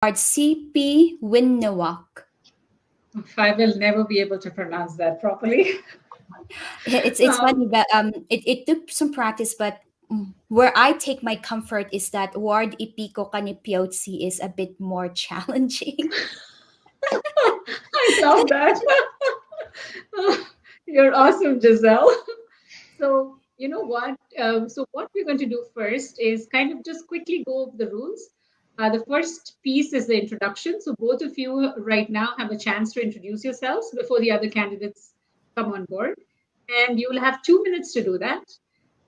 sipiwiyiniwak. I will never be able to pronounce that properly. It's um, funny, but it took some practice, but where I take my comfort is that word ipiko kanipiyotsi is a bit more challenging. I love that. You're awesome, Giselle. So, you know what? So, what we're going to do first is kind of just quickly go over the rules. The first piece is the introduction. So, both of you right now have a chance to introduce yourselves before the other candidates come on board. And you will have 2 minutes to do that.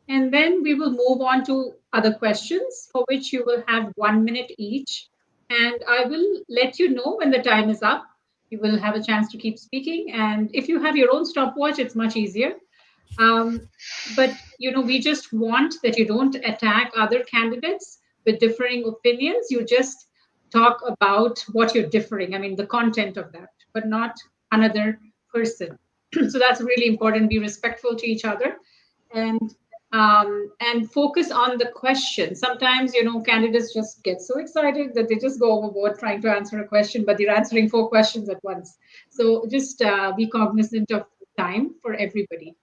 And then we will move on to other questions for which you will have 1 minute each. And I will let you know when the time is up. You will have a chance to keep speaking. And if you have your own stopwatch, it's much easier. Um, but we just want that you don't attack other candidates with differing opinions. You just talk about what you're differing. I mean, the content of that, but not another person. So that's really important. Be respectful to each other, and and focus on the question. Sometimes candidates just get so excited that they just go overboard trying to answer a question, but they're answering four questions at once. So just be cognizant of time for everybody.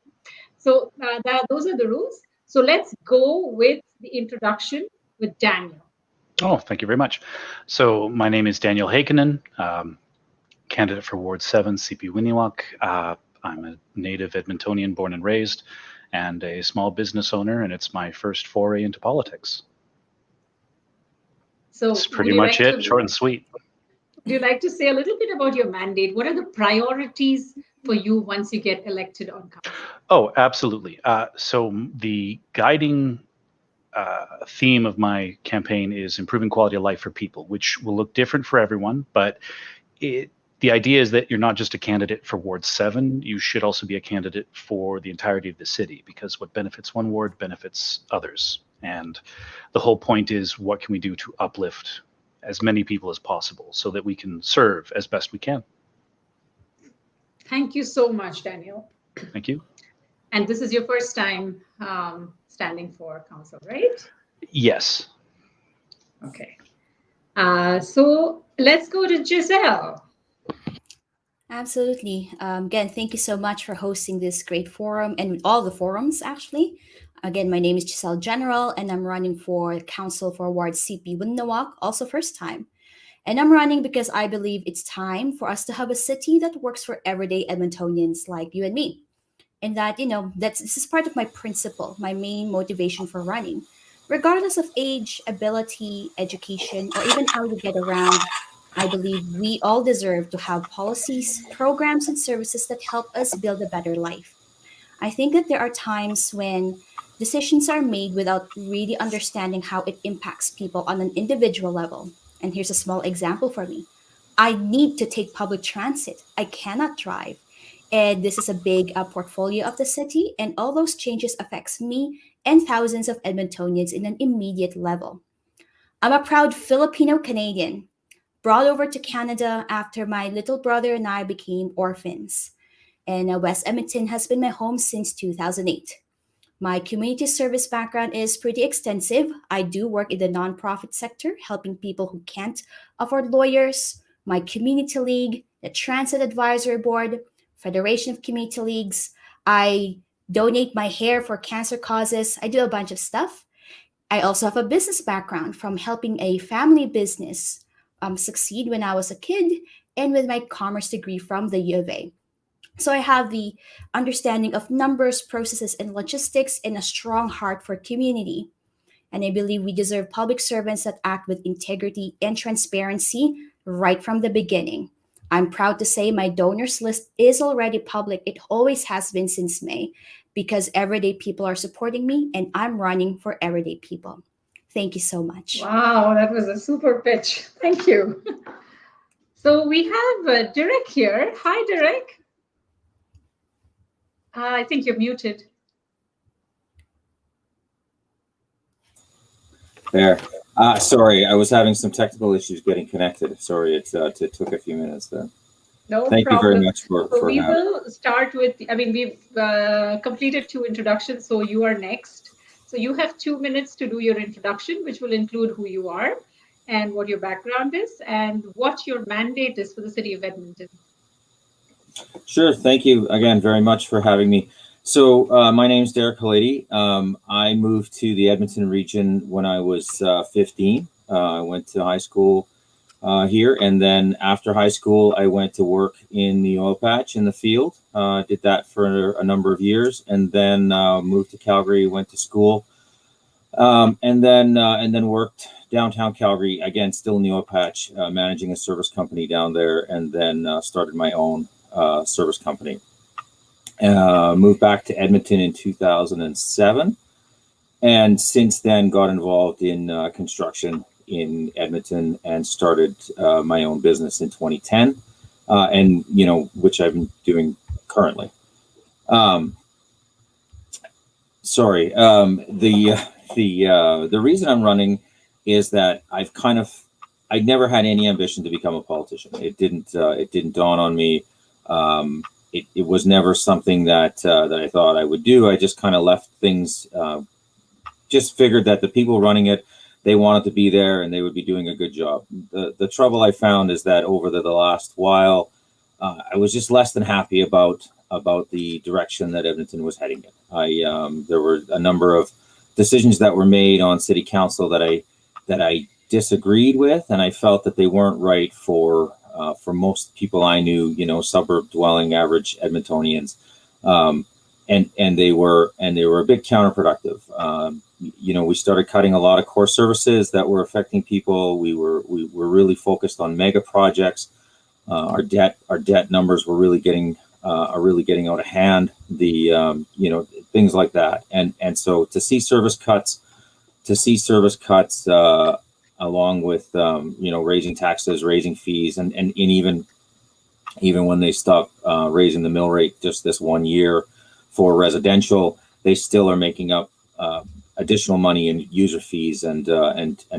So those are the rules. So let's go with the introduction with Daniel. Oh, thank you very much. So my name is Daniel Heikken, candidate for Ward 7, sipiwiyiniwak. I'm a native Edmontonian, born and raised, and a small business owner, and it's my first foray into politics. So that's pretty much it, short and sweet. Would you like to say a little bit about your mandate? What are the priorities for you once you get elected on council? Oh, absolutely. So the guiding theme of my campaign is improving quality of life for people, which will look different for everyone. But the idea is that you're not just a candidate for Ward 7, you should also be a candidate for the entirety of the city, because what benefits one ward benefits others. And the whole point is, what can we do to uplift as many people as possible so that we can serve as best we can? Thank you so much, Daniel. Thank you. And this is your first time standing for council, right? Yes. Okay. So let's go to Giselle. Absolutely. Again, thank you so much for hosting this great forum and all the forums, actually. Again, my name is Giselle General, and I'm running for council for Ward sipiwiyiniwak, also first time. And I'm running because I believe it's time for us to have a city that works for everyday Edmontonians like you and me. And that, this is part of my principle, my main motivation for running. Regardless of age, ability, education, or even how you get around, I believe we all deserve to have policies, programs, and services that help us build a better life. I think that there are times when decisions are made without really understanding how it impacts people on an individual level. And here's a small example for me. I need to take public transit. I cannot drive. And this is a big portfolio of the city, and all those changes affects me and thousands of Edmontonians in an immediate level. I'm a proud Filipino Canadian, brought over to Canada after my little brother and I became orphans. And West Edmonton has been my home since 2008. My community service background is pretty extensive. I do work in the nonprofit sector, helping people who can't afford lawyers, my community league, the Transit Advisory Board, Federation of Community Leagues. I donate my hair for cancer causes. I do a bunch of stuff. I also have a business background from helping a family business succeed when I was a kid, and with my commerce degree from the U of A. So I have the understanding of numbers, processes, and logistics, and a strong heart for community. And I believe we deserve public servants that act with integrity and transparency right from the beginning. I'm proud to say my donors list is already public. It always has been since May, because everyday people are supporting me, and I'm running for everyday people. Thank you so much. Wow, that was a super pitch. Thank you. So we have Derek here. Hi, Derek. I think you're muted. There. Sorry, I was having some technical issues getting connected. Sorry, it took a few minutes there. No Thank problem. you very much for we having. will start with, we've completed 2 introductions, so you are next. So you have 2 minutes to do your introduction, which will include who you are. and what your background is and what your mandate is for the city of Edmonton. Sure. Thank you again very much for having me. So my name is Hlady. I moved to the Edmonton region when I was 15. I went to high school here, and then after high school, I went to work in the oil patch in the field. Did that for a number of years, and then moved to Calgary. Went to school, and then worked downtown Calgary again, still in the oil patch, managing a service company down there, and then started my own service company. Moved back to Edmonton in 2007, and since then got involved in construction in Edmonton and started my own business in 2010, and which I've been doing currently. The reason I'm running is that I'd never had any ambition to become a politician. It didn't dawn on me. It was never something that I thought I would do. I just kind of left things. Just figured that the people running it, they wanted to be there and they would be doing a good job. The trouble I found is that over the last while, I was just less than happy about the direction that Edmonton was heading in. There were a number of decisions that were made on city council that I disagreed with, and I felt that they weren't right for most people I knew, suburb dwelling average Edmontonians, and they were a bit counterproductive. We started cutting a lot of core services that were affecting people. We were really focused on mega projects. Our debt numbers were really getting out of hand. Things like that, and so to see service cuts, along with raising taxes, raising fees, and even when they stopped raising the mill rate just this 1 year for residential, they still are making up additional money in user fees and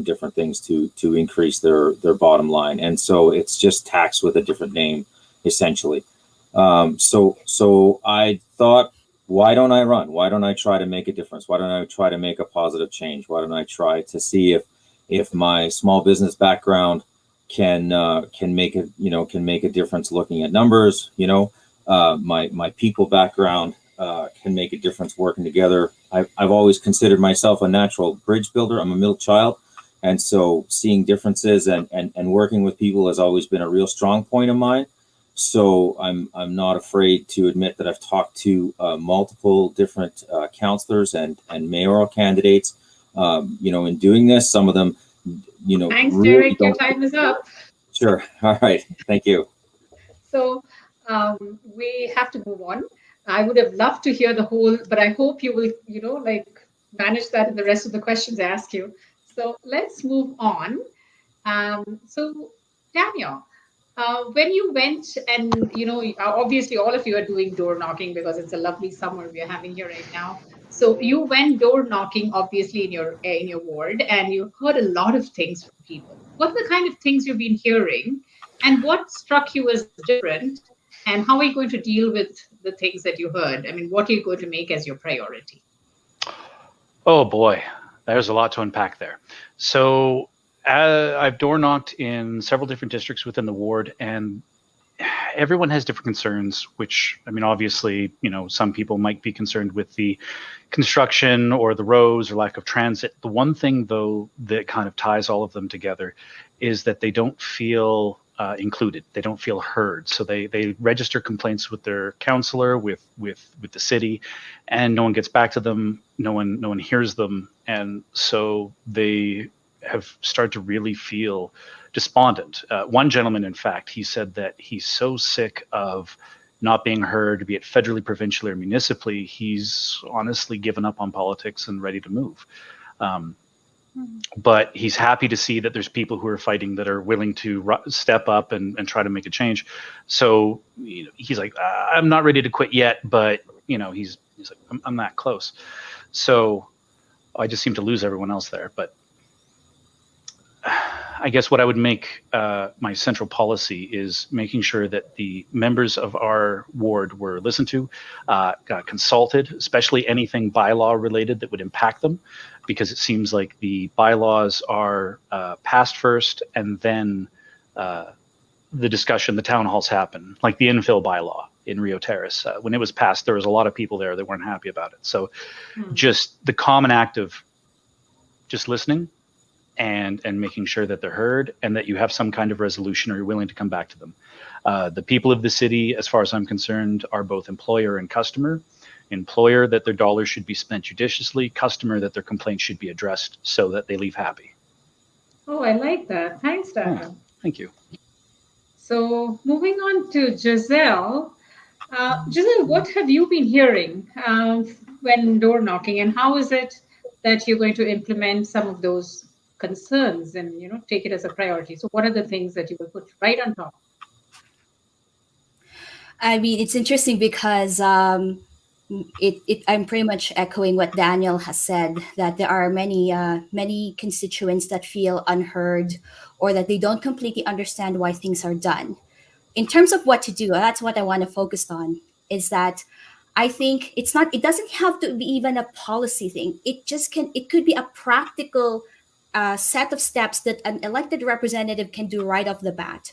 different things to increase their bottom line. And so it's just tax with a different name, essentially. So I thought, why don't I run? Why don't I try to make a difference? Why don't I try to make a positive change? Why don't I try to see if my small business background can make a difference looking at numbers? My people background can make a difference working together. I've always considered myself a natural bridge builder. I'm a middle child, and so seeing differences and working with people has always been a real strong point of mine. So I'm not afraid to admit that I've talked to multiple different councillors and mayoral candidates. In doing this, some of them, Thanks, really Derek. Your time is up. Sure. All right. Thank you. So we have to move on. I would have loved to hear the whole, but I hope you will, manage that in the rest of the questions I ask you. So let's move on. So Daniel, when you went and, obviously all of you are doing door knocking because it's a lovely summer we are having here right now. So you went door knocking, obviously, in your ward, and you heard a lot of things from people. What are the kind of things you've been hearing, and what struck you as different, and how are you going to deal with the things that you heard? I mean, what are you going to make as your priority? Oh boy, there's a lot to unpack there. So I've door knocked in several different districts within the ward, and everyone has different concerns, which, I mean, obviously, some people might be concerned with the construction or the roads or lack of transit. The one thing, though, that kind of ties all of them together is that they don't feel included. They don't feel heard. So they register complaints with their councillor, with the city, and no one gets back to them. No one hears them. And so they have started to really feel despondent. One gentleman, in fact, he said that he's so sick of not being heard, be it federally, provincially, or municipally, he's honestly given up on politics and ready to move. But he's happy to see that there's people who are fighting, that are willing to step up and try to make a change. So he's like, I'm not ready to quit yet, but he's like, I'm that close. So I just seem to lose everyone else there. But I guess what I would make my central policy is making sure that the members of our ward were listened to, got consulted, especially anything bylaw related that would impact them, because it seems like the bylaws are passed first, and then the discussion, the town halls happen, like the infill bylaw in Rio Terrace. When it was passed, there was a lot of people there that weren't happy about it. So just the common act of just listening and making sure that they're heard and that you have some kind of resolution or you're willing to come back to them. The people of the city, as far as I'm concerned, are both employer and customer. Employer, that their dollars should be spent judiciously. Customer, that their complaints should be addressed so that they leave happy. Oh, I like that. Thanks, Daniel. Oh, thank you. So moving on to Giselle. Giselle, what have you been hearing when door knocking, and how is it that you're going to implement some of those concerns and take it as a priority? So what are the things that you will put right on top? I mean, it's interesting because I'm pretty much echoing what Daniel has said, that there are many constituents that feel unheard or that they don't completely understand why things are done. In terms of what to do, that's what I want to focus on, is that I think it doesn't have to be even a policy thing. It could be a practical set of steps that an elected representative can do right off the bat.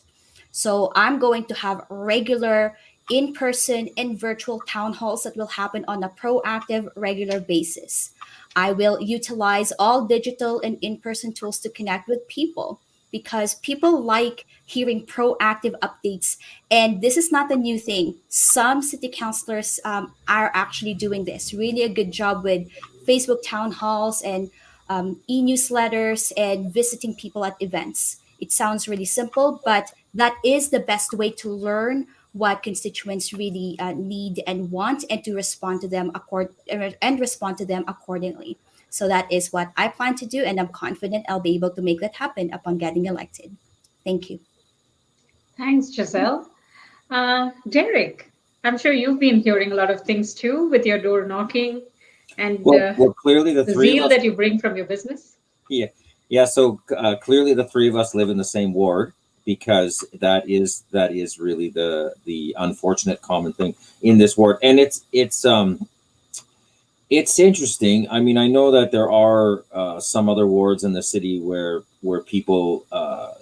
So I'm going to have regular in-person and virtual town halls that will happen on a proactive, regular basis. I will utilize all digital and in-person tools to connect with people, because people like hearing proactive updates. And this is not a new thing. Some city councilors are actually doing this. Really a good job with Facebook town halls and e-newsletters and visiting people at events. It sounds really simple, but that is the best way to learn what constituents really need and want, and to respond to them accordingly. So that is what I plan to do, and I'm confident I'll be able to make that happen upon getting elected. Thank you. Thanks, Giselle. Derek, I'm sure you've been hearing a lot of things too with your door knocking and Well, clearly the three zeal of us. that you bring from your business. Yeah. So clearly the three of us live in the same ward, because that is really the unfortunate common thing in this ward, and it's interesting. I mean, I know that there are some other wards in the city where people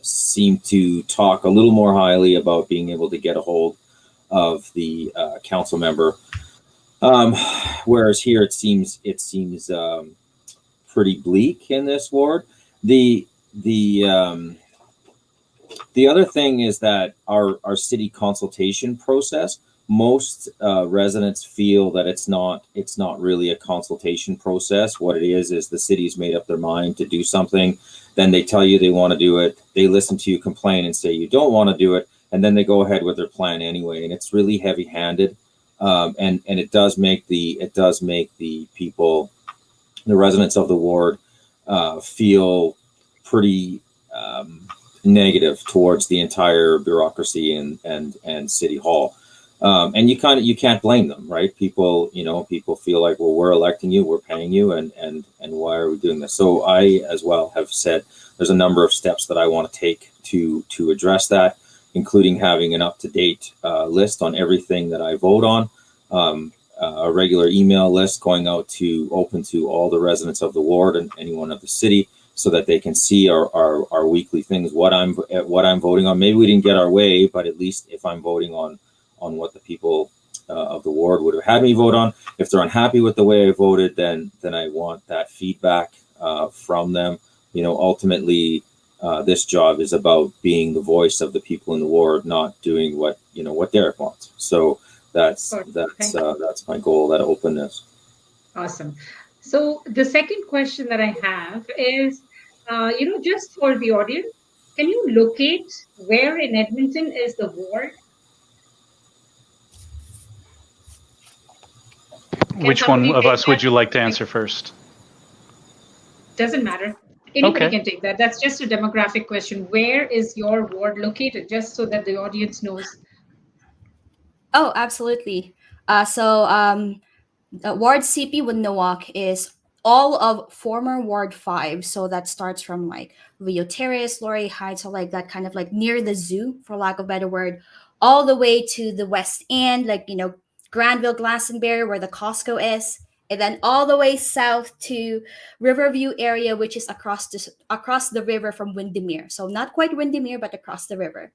seem to talk a little more highly about being able to get a hold of the council member, whereas here it seems pretty bleak in this ward. The other thing is that our city consultation process, most residents feel that it's not really a consultation process. What it is the city's made up their mind to do something, then they tell you they want to do it, they listen to you complain and say you don't want to do it, and then they go ahead with their plan anyway. And it's really heavy-handed, and it does make the people, the residents of the ward, feel pretty negative towards the entire bureaucracy and city hall. And you can't blame them, right? People feel like, well, we're electing you, we're paying you, and why are we doing this? So I, as well, have said there's a number of steps that I want to take to address that, including having an up-to-date list on everything that I vote on, a regular email list going out open to all the residents of the ward and anyone of the city, so that they can see our weekly things, what I'm voting on. Maybe we didn't get our way, but at least if I'm voting on what the people of the ward would have had me vote on, if they're unhappy with the way I voted, then I want that feedback from them. Ultimately, this job is about being the voice of the people in the ward, not doing what Derek wants. So that's my goal, that openness. Awesome. So the second question that I have is, just for the audience, can you locate where in Edmonton is the ward? Which one of us would you like to answer first? Doesn't matter. Anybody Okay. can take that. That's just a demographic question. Where is your ward located? Just so that the audience knows. Oh, absolutely. Ward CP Winawak is all of former Ward 5. So that starts from like Rio Terrace, Laurie Heights, so like that kind of like near the zoo, for lack of a better word, all the way to the West End, like, Granville, Glastonbury, where the Costco is, and then all the way south to Riverview area, which is across the river from Windermere. So not quite Windermere, but across the river.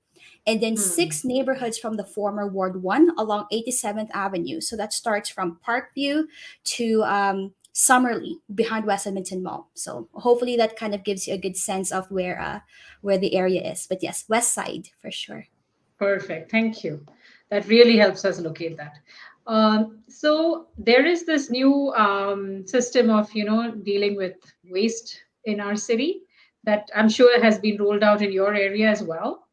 And then Hmm. 6 neighborhoods from the former Ward 1 along 87th Avenue. So that starts from Parkview to Summerlee behind West Edmonton Mall. So hopefully that kind of gives you a good sense of where the area is. But yes, West Side for sure. Perfect. Thank you. That really helps us locate that. So there is this new system of, dealing with waste in our city that I'm sure has been rolled out in your area as well.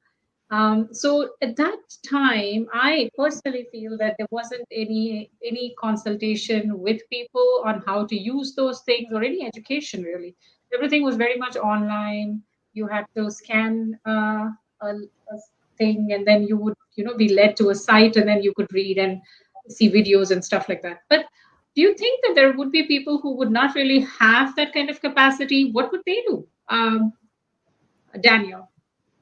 So at that time, I personally feel that there wasn't any consultation with people on how to use those things or any education really. Everything was very much online. You had to scan a thing, and then you would be led to a site, and then you could read and see videos and stuff like that. But do you think that there would be people who would not really have that kind of capacity? What would they do, Daniel?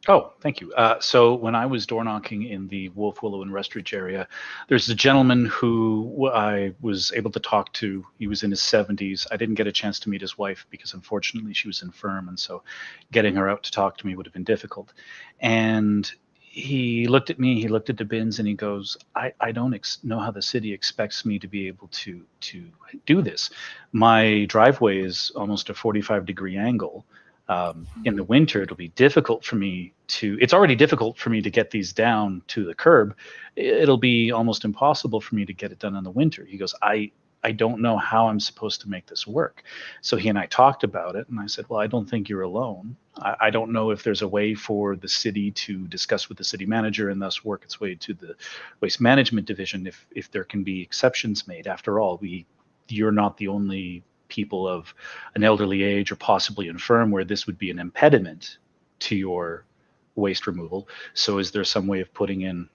Oh, thank you. So when I was door knocking in the Wolf Willow and Restridge area, there's a gentleman who I was able to talk to. He was in his 70s. I didn't get a chance to meet his wife because unfortunately she was infirm, and so getting her out to talk to me would have been difficult. And he looked at me, he looked at the bins, and he goes, I don't know how the city expects me to be able to do this. My driveway is almost a 45-degree angle. In the winter, it'll be difficult for me it's already difficult for me to get these down to the curb. It'll be almost impossible for me to get it done in the winter. He goes, I don't know how I'm supposed to make this work. So he and I talked about it, and I said, well, I don't think you're alone. I don't know if there's a way for the city to discuss with the city manager and thus work its way to the waste management division if there can be exceptions made. After all, you're not the only people of an elderly age or possibly infirm where this would be an impediment to your waste removal. So is there some way of putting in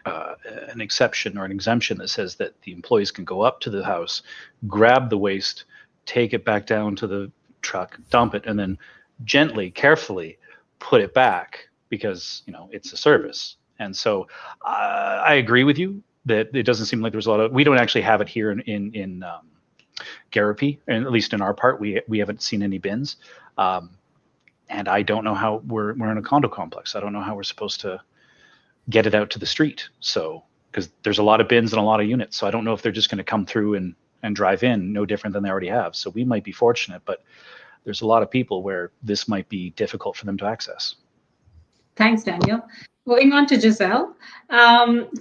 an exception or an exemption that says that the employees can go up to the house, grab the waste, take it back down to the truck, dump it, and then gently, carefully put it back because it's a service. And so I agree with you that it doesn't seem like there's a lot of. We don't actually have it here in Garapi, and at least in our part, we haven't seen any bins. And I don't know how we're in a condo complex. I don't know how we're supposed to get it out to the street. So, because there's a lot of bins and a lot of units. So I don't know if they're just going to come through and drive in no different than they already have. So we might be fortunate, but there's a lot of people where this might be difficult for them to access. Thanks, Daniel. Going on to Giselle,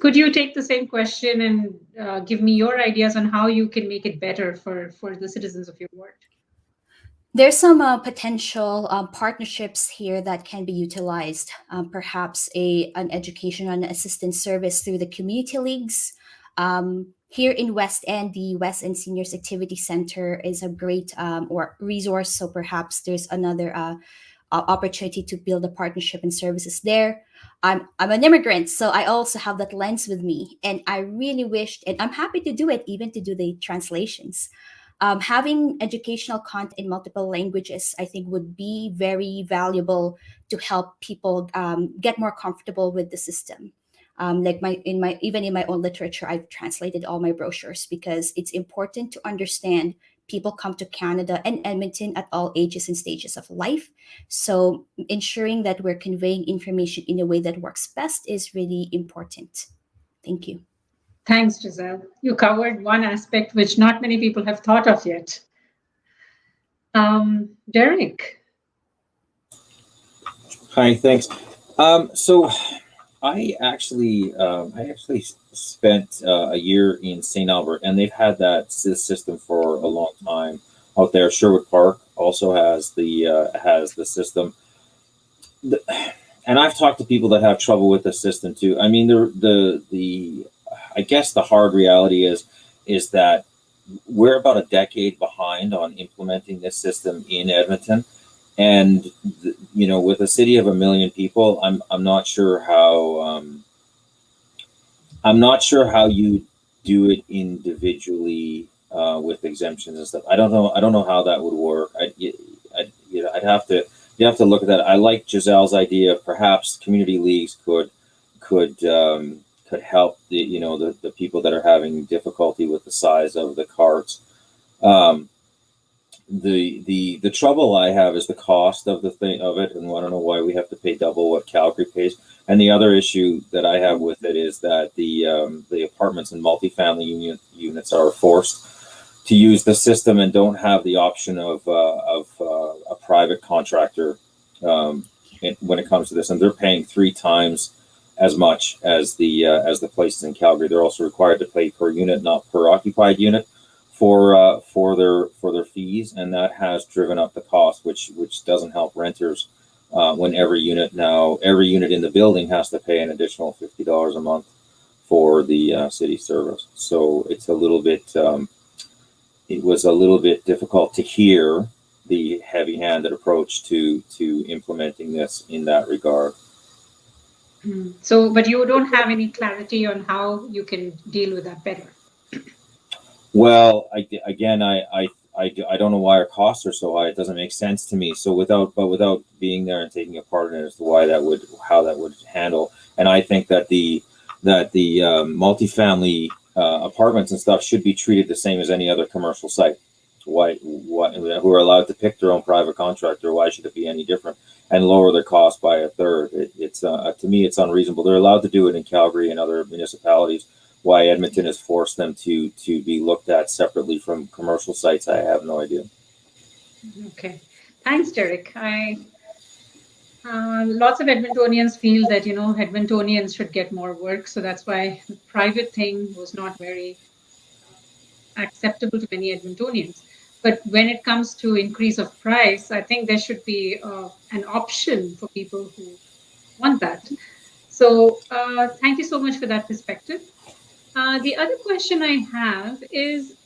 could you take the same question and give me your ideas on how you can make it better for the citizens of your ward? There's some potential partnerships here that can be utilized. Perhaps an education and assistance service through the community leagues. Here in West End, the West End Seniors Activity Center is a great or resource. So perhaps there's another opportunity to build a partnership and services there. I'm an immigrant, so I also have that lens with me, and I really wished, and I'm happy to do it, even to do the translations. Having educational content in multiple languages, I think, would be very valuable to help people get more comfortable with the system. Like even in my own literature, I've translated all my brochures because it's important to understand people come to Canada and Edmonton at all ages and stages of life. So ensuring that we're conveying information in a way that works best is really important. Thank you. Thanks, Giselle. You covered one aspect which not many people have thought of yet. Derek. Hi, thanks. So I actually spent a year in St. Albert, and they've had that system for a long time out there. Sherwood Park also has the system, and I've talked to people that have trouble with the system too. I mean, the I guess the hard reality is that we're about a decade behind on implementing this system in Edmonton. And with a city of 1 million people, I'm not sure how you do it individually with exemptions and stuff. I don't know. I don't know how that would work. I'd have to. You have to look at that. I like Giselle's idea of perhaps community leagues could help the people that are having difficulty with the size of the carts. Um, the trouble I have is the cost of the thing of it, and I don't know why we have to pay double what Calgary pays. And the other issue that I have with it is that the apartments and multifamily units are forced to use the system and don't have the option of a private contractor when it comes to this, and they're paying 3 times as much as the places in Calgary. They're also required to pay per unit, not per occupied unit, for their fees, and that has driven up the cost, which doesn't help renters. When every unit in the building has to pay an additional $50 a month for the city service. So it's a little bit. It was a little bit difficult to hear the heavy-handed approach to implementing this in that regard. So, but you don't have any clarity on how you can deal with that better. Well, I don't know why our costs are so high. It doesn't make sense to me. So without being there and taking a part in it as to how that would handle. And I think that the multifamily apartments and stuff should be treated the same as any other commercial site. Who are allowed to pick their own private contractor? Why should it be any different and lower their cost by a third? It's to me, it's unreasonable. They're allowed to do it in Calgary and other municipalities. Why Edmonton has forced them to be looked at separately from commercial sites, I have no idea. Okay, thanks, Derek. Lots of Edmontonians feel that Edmontonians should get more work, so that's why the private thing was not very acceptable to many Edmontonians. But when it comes to increase of price, I think there should be an option for people who want that. So thank you so much for that perspective. The other question I have is,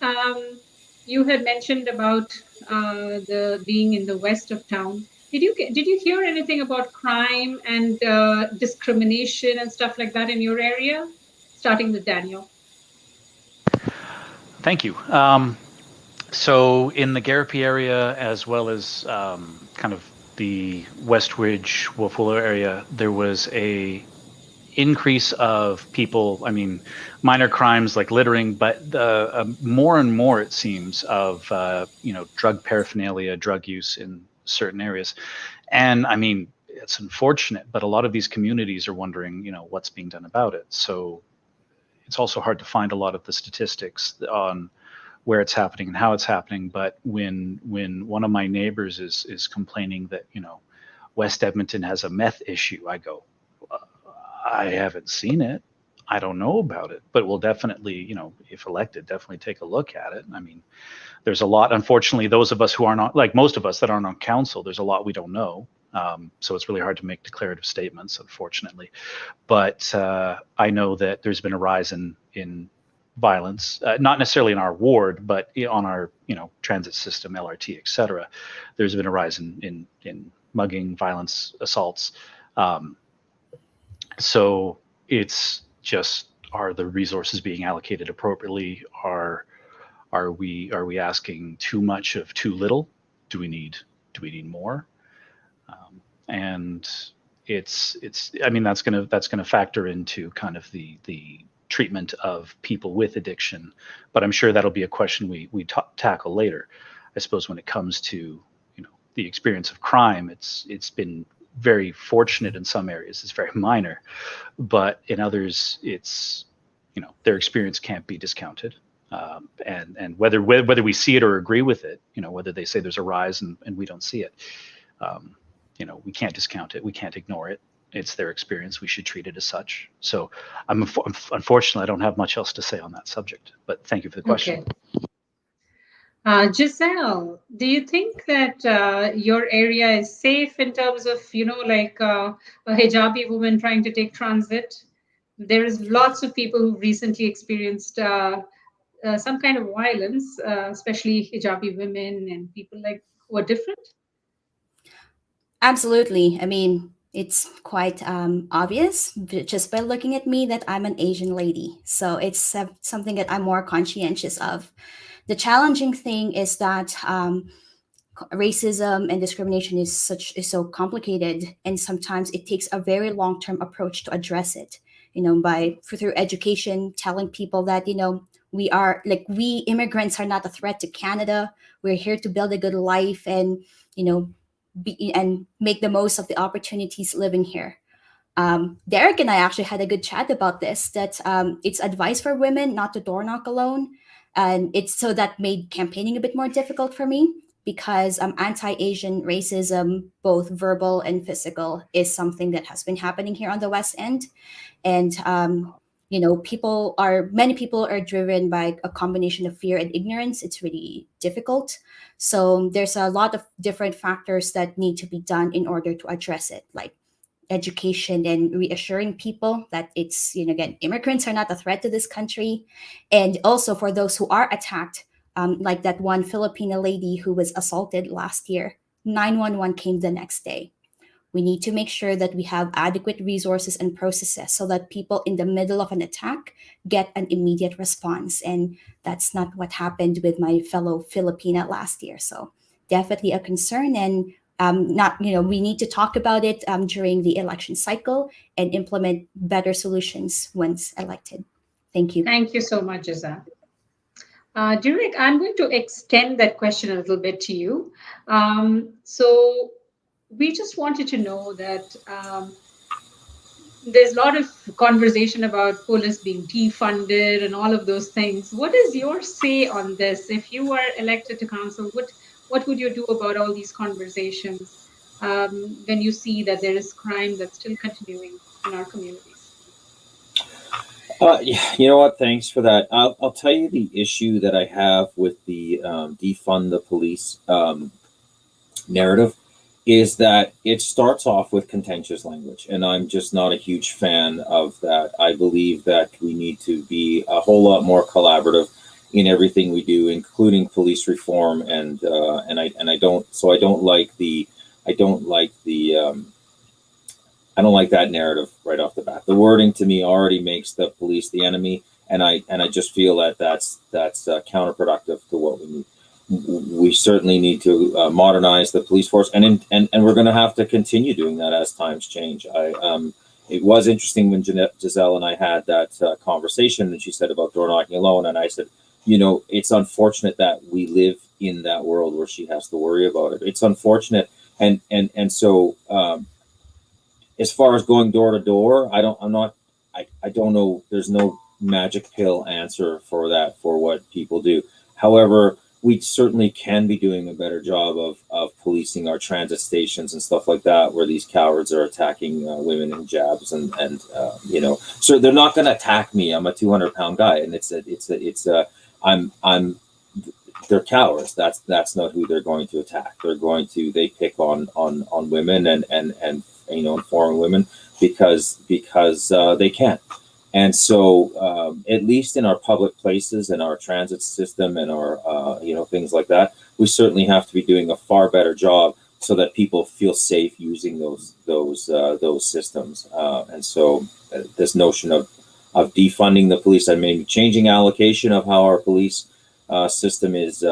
you had mentioned about the being in the west of town. Did you hear anything about crime and discrimination and stuff like that in your area? Starting with Daniel. Thank you. So in the Garapi area, as well as kind of the Westridge, Wolfwillow area, there was a increase of people, I mean, minor crimes like littering, but more and more, it seems, of drug paraphernalia, drug use in certain areas. And I mean, it's unfortunate, but a lot of these communities are wondering, what's being done about it. So it's also hard to find a lot of the statistics on where it's happening and how it's happening. But when one of my neighbors is complaining that, West Edmonton has a meth issue, I go, I haven't seen it. I don't know about it, but we'll definitely, if elected, definitely take a look at it. I mean, there's a lot, unfortunately, those of us who are not, like most of us that aren't on council, there's a lot we don't know. So it's really hard to make declarative statements, unfortunately. But I know that there's been a rise in violence, not necessarily in our ward, but on our, transit system, LRT, et cetera. There's been a rise in mugging, violence, assaults. So it's just, are the resources being allocated appropriately? Are we asking too much of too little? Do we need more? And it's I mean, that's gonna factor into kind of the treatment of people with addiction, but I'm sure that'll be a question we tackle later. I suppose when it comes to the experience of crime, it's been very fortunate in some areas. It's very minor, but in others, it's their experience can't be discounted. And whether we see it or agree with it, whether they say there's a rise and we don't see it, we can't discount it. We can't ignore it. It's their experience. We should treat it as such. So unfortunately, I don't have much else to say on that subject, but thank you for the question. Okay. Giselle, do you think that your area is safe in terms of, like a hijabi woman trying to take transit? There is lots of people who recently experienced some kind of violence, especially hijabi women and people who are different. Absolutely. I mean, it's quite obvious just by looking at me that I'm an Asian lady. So it's something that I'm more conscientious of. The challenging thing is that racism and discrimination is so complicated, and sometimes it takes a very long term approach to address it. Through education, telling people that we immigrants are not a threat to Canada. We're here to build a good life, and and make the most of the opportunities living here. Derek and I actually had a good chat about this. That it's advice for women not to door knock alone, and it's so that made campaigning a bit more difficult for me because anti-Asian racism, both verbal and physical, is something that has been happening here on the West End, and many people are driven by a combination of fear and ignorance. It's really difficult. So there's a lot of different factors that need to be done in order to address it, like education and reassuring people that it's again, immigrants are not a threat to this country. And also for those who are attacked, like that one Filipino lady who was assaulted last year, 911 came the next day. We need to make sure that we have adequate resources and processes so that people in the middle of an attack get an immediate response. And that's not what happened with my fellow Filipina last year. So definitely a concern, and not we need to talk about it during the election cycle and implement better solutions once elected. Thank you. Thank you so much, Giselle. Derek, I'm going to extend that question a little bit to you. So we just wanted to know that there's a lot of conversation about police being defunded and all of those things. What is your say on this? If you were elected to council, what would you do about all these conversations when you see that there is crime that's still continuing in our communities? You know what? Thanks for that. I'll tell you the issue that I have with the defund the police narrative is that it starts off with contentious language, and I'm just not a huge fan of that. I believe that we need to be a whole lot more collaborative in everything we do, including police reform, and I don't like that narrative right off the bat. The wording to me already makes the police the enemy, and I just feel that that's counterproductive to what we need. We certainly need to modernize the police force, and we're going to have to continue doing that as times change. It was interesting when Giselle and I had that conversation, and she said about door knocking alone, and I said, it's unfortunate that we live in that world where she has to worry about it. It's unfortunate, and so as far as going door to door, I don't know. There's no magic pill answer for that, for what people do. However, we certainly can be doing a better job of policing our transit stations and stuff like that, where these cowards are attacking women in jabs and so they're not going to attack me. I'm a 200-pound guy, and they're cowards. That's not who they're going to attack. They pick on women and foreign women because they can. And so, at least in our public places and our transit system and our things like that, we certainly have to be doing a far better job so that people feel safe using those systems. And so, this notion of defunding the police, and maybe changing allocation of how our police system is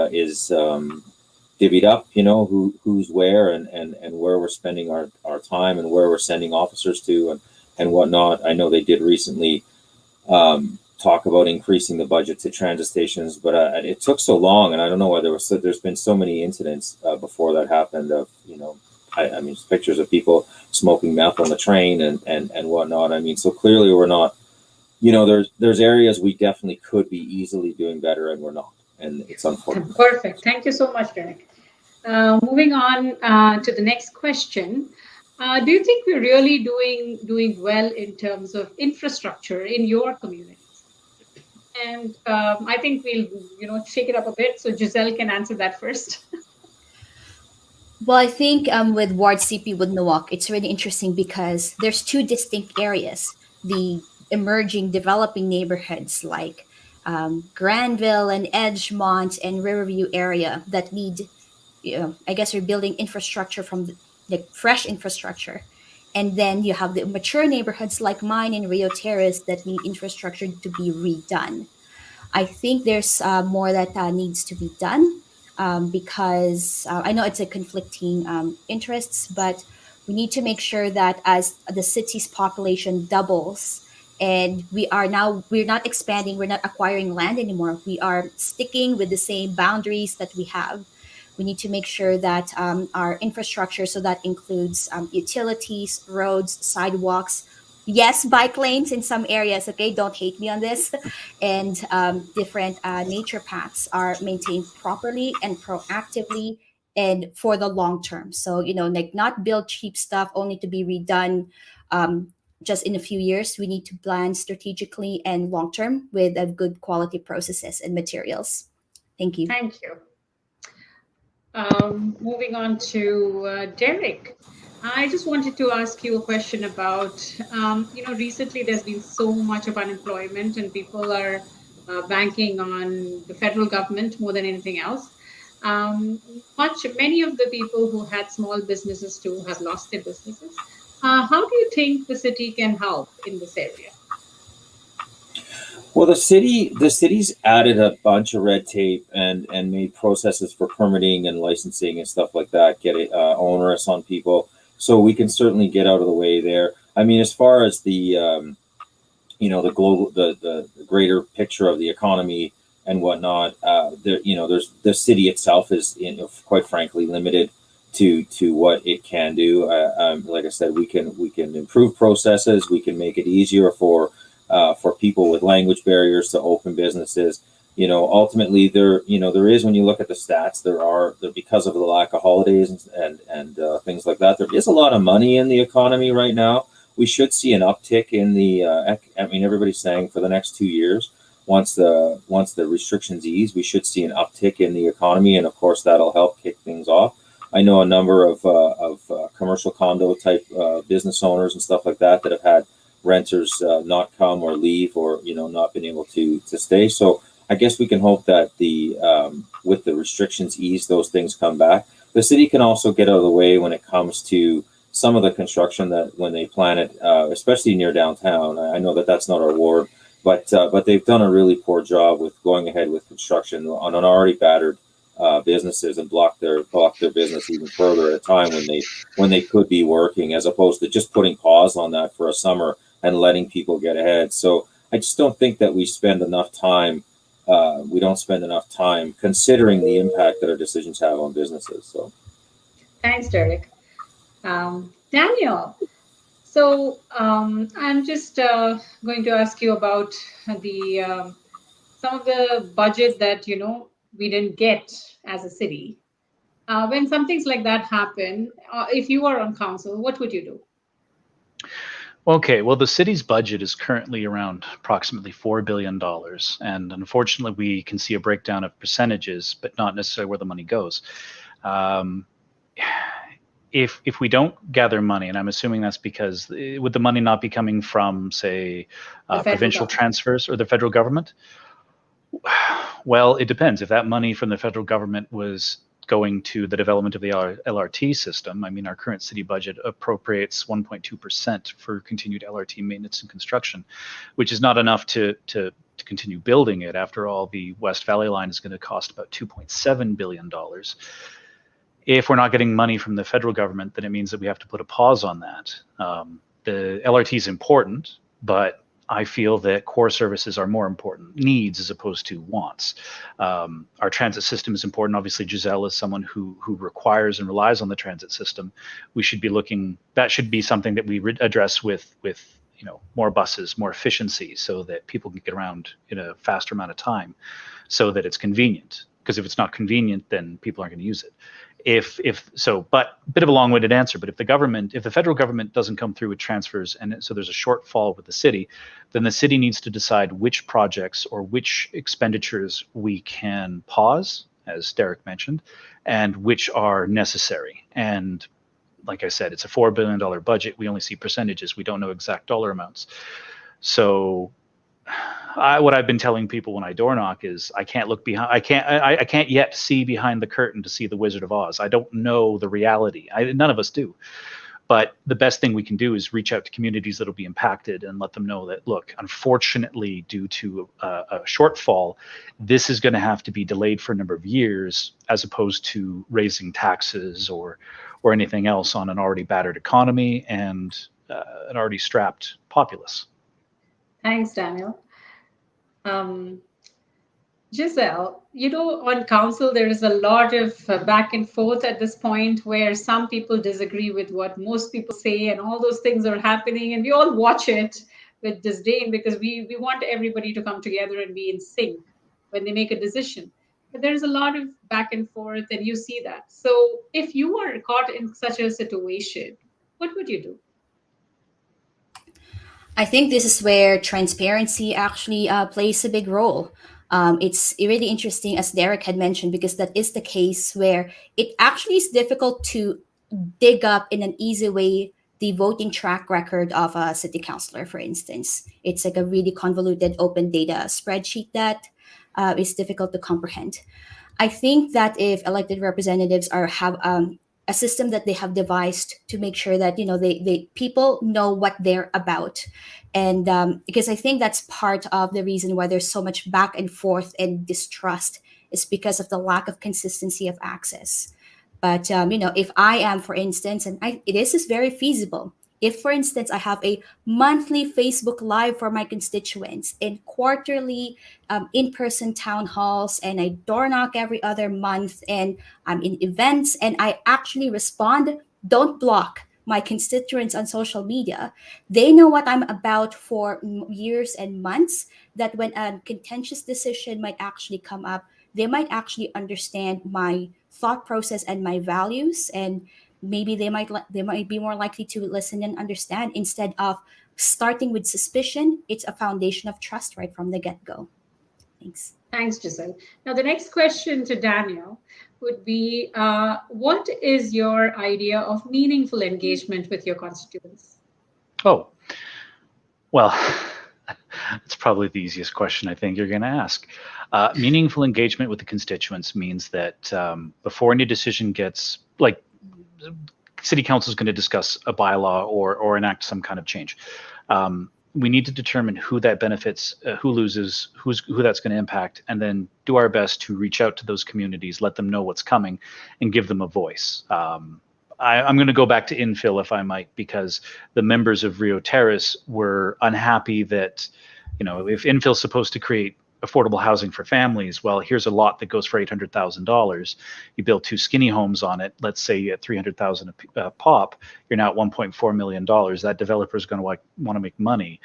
divvied up, who's where and where we're spending our time and where we're sending officers to and whatnot. I know they did recently talk about increasing the budget to transit stations, but it took so long, and I don't know why there's been so many incidents before that happened of, I mean, pictures of people smoking meth on the train and whatnot. I mean, so clearly we're not, there's areas we definitely could be easily doing better, and we're not. And it's unfortunate. Perfect. Thank you so much, Derek. Moving on to the next question. Do you think we're really doing well in terms of infrastructure in your communities? And I think we'll shake it up a bit, so Giselle can answer that first. Well, I think with Ward Sipiwiyiniwak, it's really interesting because there's two distinct areas: the emerging, developing neighborhoods like Granville and Edgemont and Riverview area that need, I guess, we're building infrastructure from fresh infrastructure. And then you have the mature neighborhoods like mine in Rio Terrace that need infrastructure to be redone. I think there's more that needs to be done, because I know it's a conflicting interests, but we need to make sure that as the city's population doubles, and we're not expanding, we're not acquiring land anymore, we are sticking with the same boundaries that we have. We need to make sure that our infrastructure, so that includes utilities, roads, sidewalks, yes, bike lanes in some areas, okay, don't hate me on this, and different nature paths are maintained properly and proactively and for the long term. So, like, not build cheap stuff only to be redone um, just in a few years. We need to plan strategically and long term with good quality processes and materials. Thank you. Thank you. Moving on to Derek. I just wanted to ask you a question about, recently there's been so much of unemployment and people are banking on the federal government more than anything else. Many of the people who had small businesses too have lost their businesses. How do you think the city can help in this area? Well, the city's added a bunch of red tape and made processes for permitting and licensing and stuff like that get it onerous on people. So we can certainly get out of the way there. I mean, as far as the global, the greater picture of the economy and whatnot, there's the city itself is, quite frankly, limited to what it can do. Like I said, we can improve processes. We can make it easier for people with language barriers to open businesses. Ultimately, there is, when you look at the stats, there because of the lack of holidays and things like that, there is a lot of money in the economy right now. We should see an uptick in the. I mean, everybody's saying for the next 2 years, once the restrictions ease, we should see an uptick in the economy, and of course that'll help kick things off. I know a number of commercial condo type business owners and stuff like that have had renters not come or leave, or not been able to stay. So I guess we can hope that the with the restrictions ease, those things come back. The city can also get out of the way when it comes to some of the construction that when they plan it, especially near downtown. I know that that's not our ward, but they've done a really poor job with going ahead with construction on an already battered businesses, and block their business even further at a time when they could be working, as opposed to just putting pause on that for a summer and letting people get ahead. So I just don't think that we spend enough time. We don't spend enough time considering the impact that our decisions have on businesses. So, Thanks, Derek. Daniel, so I'm just going to ask you about the some of the budget that we didn't get as a city. When some things like that happen, if you are on council, what would you do? Okay, well, the city's budget is currently around approximately $4 billion. And unfortunately, we can see a breakdown of percentages, but not necessarily where the money goes. If we don't gather money, and I'm assuming that's because, would the money not be coming from, say, provincial transfers or the federal government? Well, it depends. If that money from the federal government was going to the development of the LRT system, I mean, our current city budget appropriates 1.2% for continued LRT maintenance and construction, which is not enough to continue building it. After all, the West Valley line is going to cost about $2.7 billion. If we're not getting money from the federal government, then it means that we have to put a pause on that. The LRT is important, but I feel that core services are more important, needs as opposed to wants. Our transit system is important. Obviously, Giselle is someone who requires and relies on the transit system. We should be looking, that should be something that we address with more buses, more efficiency, so that people can get around in a faster amount of time, so that it's convenient. Because if it's not convenient, then people aren't going to use it. But a bit of a long-winded answer, but if the federal government doesn't come through with transfers, and so there's a shortfall with the city, then the city needs to decide which projects or which expenditures we can pause, as Derek mentioned, and which are necessary. And like I said, it's a $4 billion budget. We only see percentages. We don't know exact dollar amounts. So what I've been telling people when I door knock is I can't look behind. I can't yet see behind the curtain to see the Wizard of Oz. I don't know the reality. None of us do. But the best thing we can do is reach out to communities that will be impacted and let them know that, look, unfortunately, due to a shortfall, this is going to have to be delayed for a number of years, as opposed to raising taxes or anything else on an already battered economy and an already strapped populace. Thanks, Daniel. Giselle, on council, there is a lot of back and forth at this point where some people disagree with what most people say, and all those things are happening, and we all watch it with disdain because we want everybody to come together and be in sync when they make a decision. But there's a lot of back and forth, and you see that. So if you are caught in such a situation, what would you do? I think this is where transparency actually plays a big role. It's really interesting, as Derek had mentioned, because that is the case where it actually is difficult to dig up in an easy way the voting track record of a city councilor, for instance. It's like a really convoluted open data spreadsheet that is difficult to comprehend. I think that if elected representatives have a system that they have devised to make sure that they people know what they're about, and because I think that's part of the reason why there's so much back and forth and distrust is because of the lack of consistency of access. But if I am, for instance, and it is very feasible. If, for instance, I have a monthly Facebook Live for my constituents and quarterly in-person town halls, and I door knock every other month, and I'm in events, and I actually respond, don't block my constituents on social media. They know what I'm about for years and months, that when a contentious decision might actually come up, they might actually understand my thought process and my values, and maybe they might be more likely to listen and understand instead of starting with suspicion. It's a foundation of trust right from the get-go. Thanks. Thanks, Giselle. Now, the next question to Daniel would be, what is your idea of meaningful engagement with your constituents? Oh, well, it's probably the easiest question I think you're going to ask. Meaningful engagement with the constituents means that before any decision gets, like, city council is going to discuss a bylaw or enact some kind of change. We need to determine who that benefits, who loses, who that's going to impact, and then do our best to reach out to those communities, let them know what's coming, and give them a voice. I'm going to go back to infill, if I might, because the members of Rio Terrace were unhappy that, if infill is supposed to create affordable housing for families, well, here's a lot that goes for $800,000. You build 2 skinny homes on it, let's say at $300,000 a pop, you're now at $1.4 million. That developer is going to want to make money.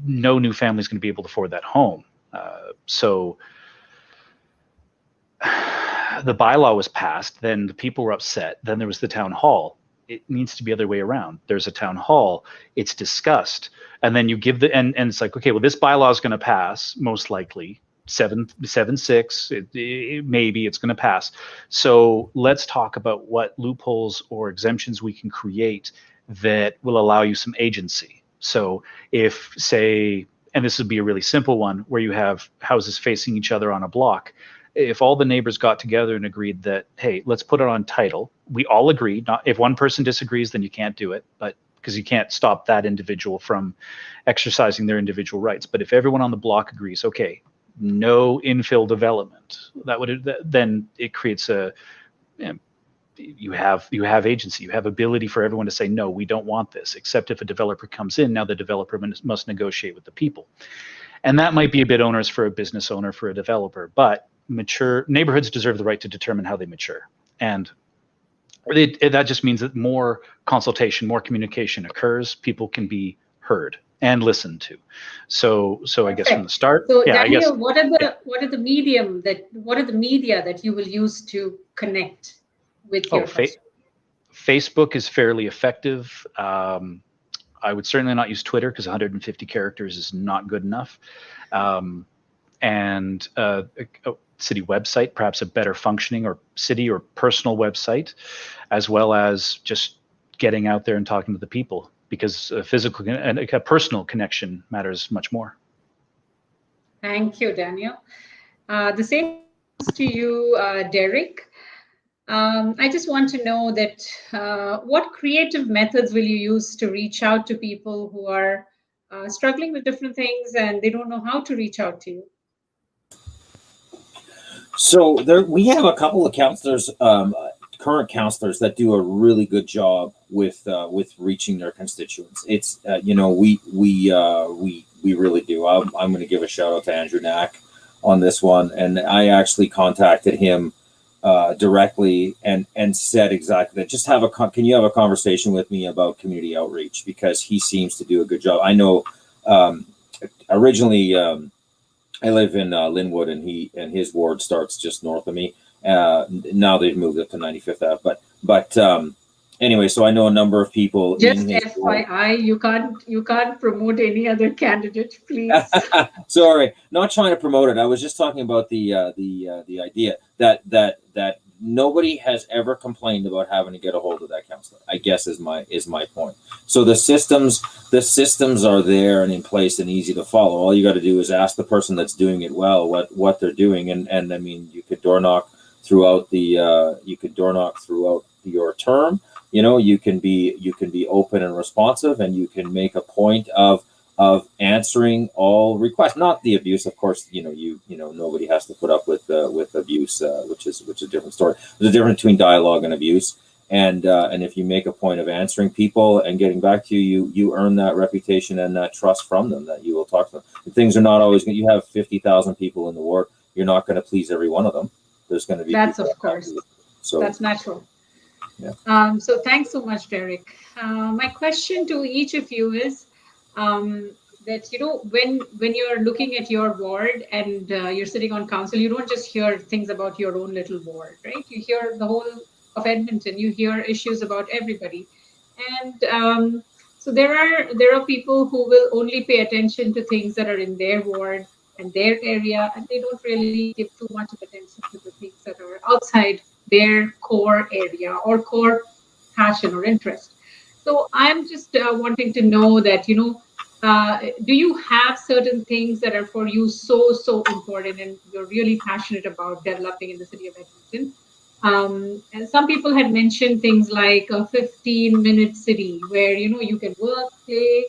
No new family is going to be able to afford that home. So the bylaw was passed, then the people were upset, then there was the town hall. It needs to be the other way around. There's a town hall, it's discussed, and then you give and it's like, okay, well, this bylaw is going to pass, most likely 7-6, maybe it's going to pass. So let's talk about what loopholes or exemptions we can create that will allow you some agency. So if, say, and this would be a really simple one, where you have houses facing each other on a block, if all the neighbors got together and agreed that, hey, let's put it on title, we all agree, not if one person disagrees, then you can't do it, but because you can't stop that individual from exercising their individual rights. But if everyone on the block agrees, okay, no infill development, then it creates you have agency, you have ability for everyone to say, no, we don't want this, except if a developer comes in, now the developer must negotiate with the people. And that might be a bit onerous for a business owner, for a developer, but mature neighborhoods deserve the right to determine how they mature. And that just means that more consultation, more communication occurs, people can be heard and listened to. So I guess from the start. So Daniel, what are the media that you will use to connect with your Facebook is fairly effective. I would certainly not use Twitter because 150 characters is not good enough. And a city website, perhaps a better functioning or city or personal website, as well as just getting out there and talking to the people, because a physical and a personal connection matters much more. Thank you, Daniel. The same to you, Derek. I just want to know that what creative methods will you use to reach out to people who are struggling with different things and they don't know how to reach out to you? So we have a couple of counselors, current counselors, that do a really good job with reaching their constituents. It's we really do. I'm going to give a shout out to Andrew Knack on this one, and I actually contacted him directly and said exactly that. Just can you have a conversation with me about community outreach, because he seems to do a good job. I know originally. I live in Linwood, and his ward starts just north of me. Now they've moved up to 95th Ave, but anyway, so I know a number of people Just in his ward. FYI, you can't promote any other candidate, please. Sorry, not trying to promote it. I was just talking about the idea that nobody has ever complained about having to get a hold of that counselor, I guess, is my point. So the systems are there and in place and easy to follow. All you got to do is ask the person that's doing it well what they're doing, and I mean, you could door knock throughout your term. You can be open and responsive, and you can make a point of answering all requests. Not the abuse, of course. Nobody has to put up with abuse, which is a different story. There's a difference between dialogue and abuse, and if you make a point of answering people and getting back to you earn that reputation and that trust from them, that you will talk to them. And things are not always good. You have 50,000 people in the ward. You're not going to please every one of them. There's going to be That's, of course, so that's natural. Yeah. So thanks so much, Derek. My question to each of you is that when you're looking at your ward and you're sitting on council, you don't just hear things about your own little ward, right? You hear the whole of Edmonton. You hear issues about everybody, and so there are people who will only pay attention to things that are in their ward and their area, and they don't really give too much of attention to the things that are outside their core area or core passion or interest. So I'm just wanting to know that, do you have certain things that are for you so important and you're really passionate about developing in the city of Edmonton? And some people had mentioned things like a 15-minute city where, you can work, play,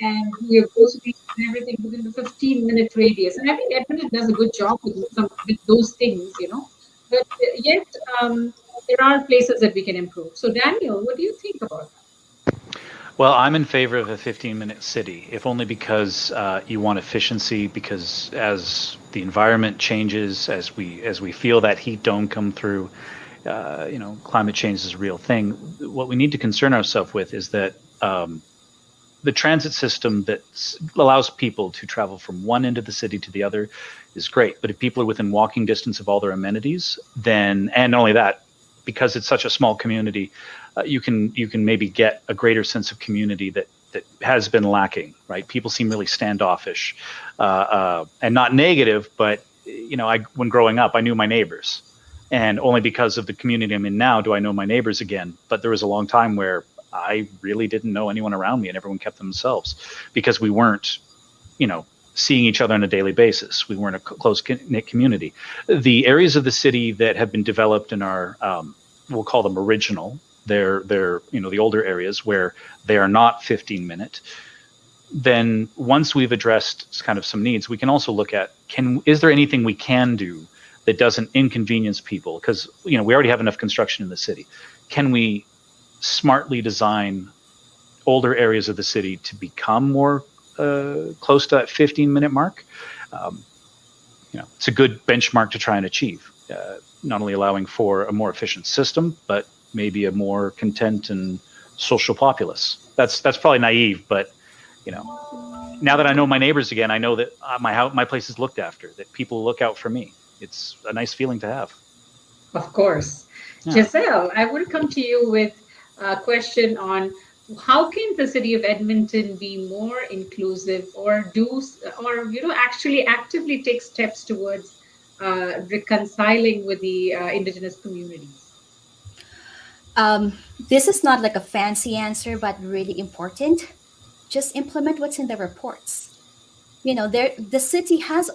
and do your groceries and everything within the 15-minute radius. And I think Edmonton does a good job with those things, but yet there are places that we can improve. So Daniel, what do you think about that? Well, I'm in favor of a 15-minute city, if only because you want efficiency. Because as the environment changes, as we feel that heat dome come through, climate change is a real thing. What we need to concern ourselves with is that the transit system that allows people to travel from one end of the city to the other is great. But if people are within walking distance of all their amenities, then, and not only that, because it's such a small community, you can maybe get a greater sense of community that has been lacking, right? People seem really standoffish, and not negative, but when growing up, I knew my neighbors, and only because of the community I'm in now do I know my neighbors again. But there was a long time where I really didn't know anyone around me, and everyone kept themselves because we weren't, seeing each other on a daily basis. We weren't a close knit community. The areas of the city that have been developed and are, we'll call them original. They're the older areas where they are not 15-minute. Then once we've addressed kind of some needs, we can also look at is there anything we can do that doesn't inconvenience people? Because we already have enough construction in the city. Can we smartly design older areas of the city to become more close to that 15-minute mark? It's a good benchmark to try and achieve. Not only allowing for a more efficient system, but maybe a more content and social populace. That's probably naive, but now that I know my neighbors again, I know that my place is looked after, that people look out for me. It's a nice feeling to have. Of course. Yeah. Giselle, I would come to you with a question on how can the city of Edmonton be more inclusive or actually actively take steps towards reconciling with the Indigenous communities? This is not like a fancy answer, but really important. Just implement what's in the reports. The city has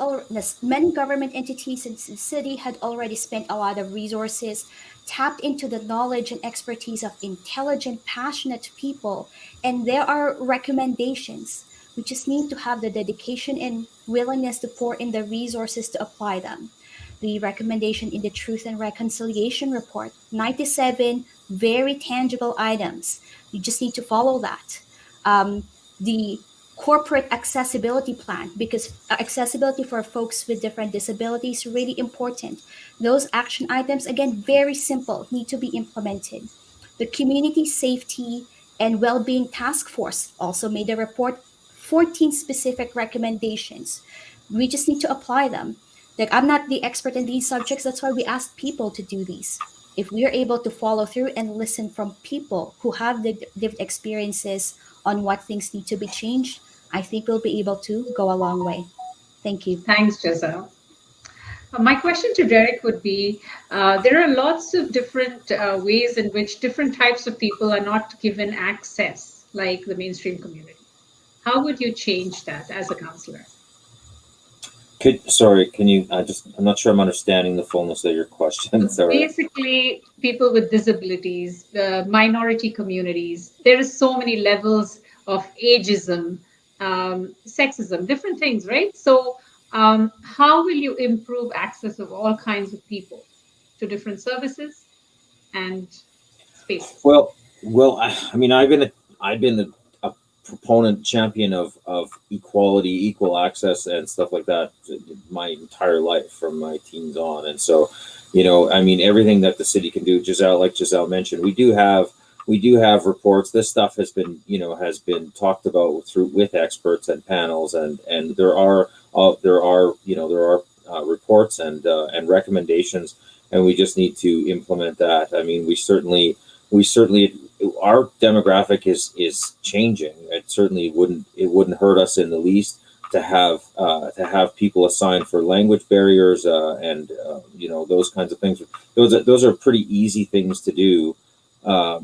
many government entities in the city had already spent a lot of resources, tapped into the knowledge and expertise of intelligent, passionate people, and there are recommendations. We just need to have the dedication and willingness to pour in the resources to apply them. The recommendation in the Truth and Reconciliation Report, 97 very tangible items. You just need to follow that. The corporate accessibility plan, because accessibility for folks with different disabilities is really important. Those action items, again, very simple, need to be implemented. The community safety and well-being task force also made a report, 14 specific recommendations. We just need to apply them. Like, I'm not the expert in these subjects, that's why we ask people to do these. If we are able to follow through and listen from people who have the lived experiences on what things need to be changed, I think we'll be able to go a long way. Thank you. Thanks, Giselle. My question to Derek would be, there are lots of different ways in which different types of people are not given access, like the mainstream community. How would you change that as a counselor? Can you, I'm not sure I'm understanding the fullness of your question. Sorry. Basically, people with disabilities, minority communities, there is so many levels of ageism, sexism, different things, right? So how will you improve access of all kinds of people to different services and spaces? Well, I mean, I've been a proponent, champion of equality, equal access, and stuff like that my entire life, from my teens on. And so, I mean, everything that the city can do, like Giselle mentioned, we do have reports. This stuff has been talked about with experts and panels, and there are reports and recommendations, and we just need to implement that. I mean, we certainly our demographic is changing. It certainly wouldn't hurt us in the least to have people assigned for language barriers and those kinds of things. Those are pretty easy things to do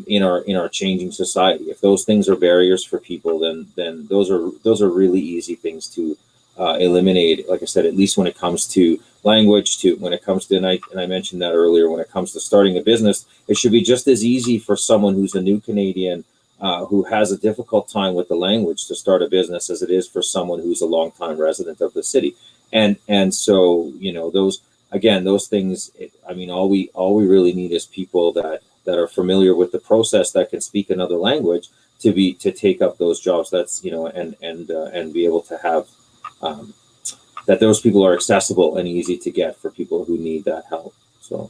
in our changing society. If those things are barriers for people, then those are really easy things to eliminate. Like I said, at least when it comes to language, when it comes to, and I mentioned that earlier, when it comes to starting a business, it should be just as easy for someone who's a new Canadian who has a difficult time with the language to start a business as it is for someone who's a longtime resident of the city. And so those things. I mean, all we really need is people that are familiar with the process, that can speak another language to take up those jobs. That's and be able to have. That those people are accessible and easy to get for people who need that help. So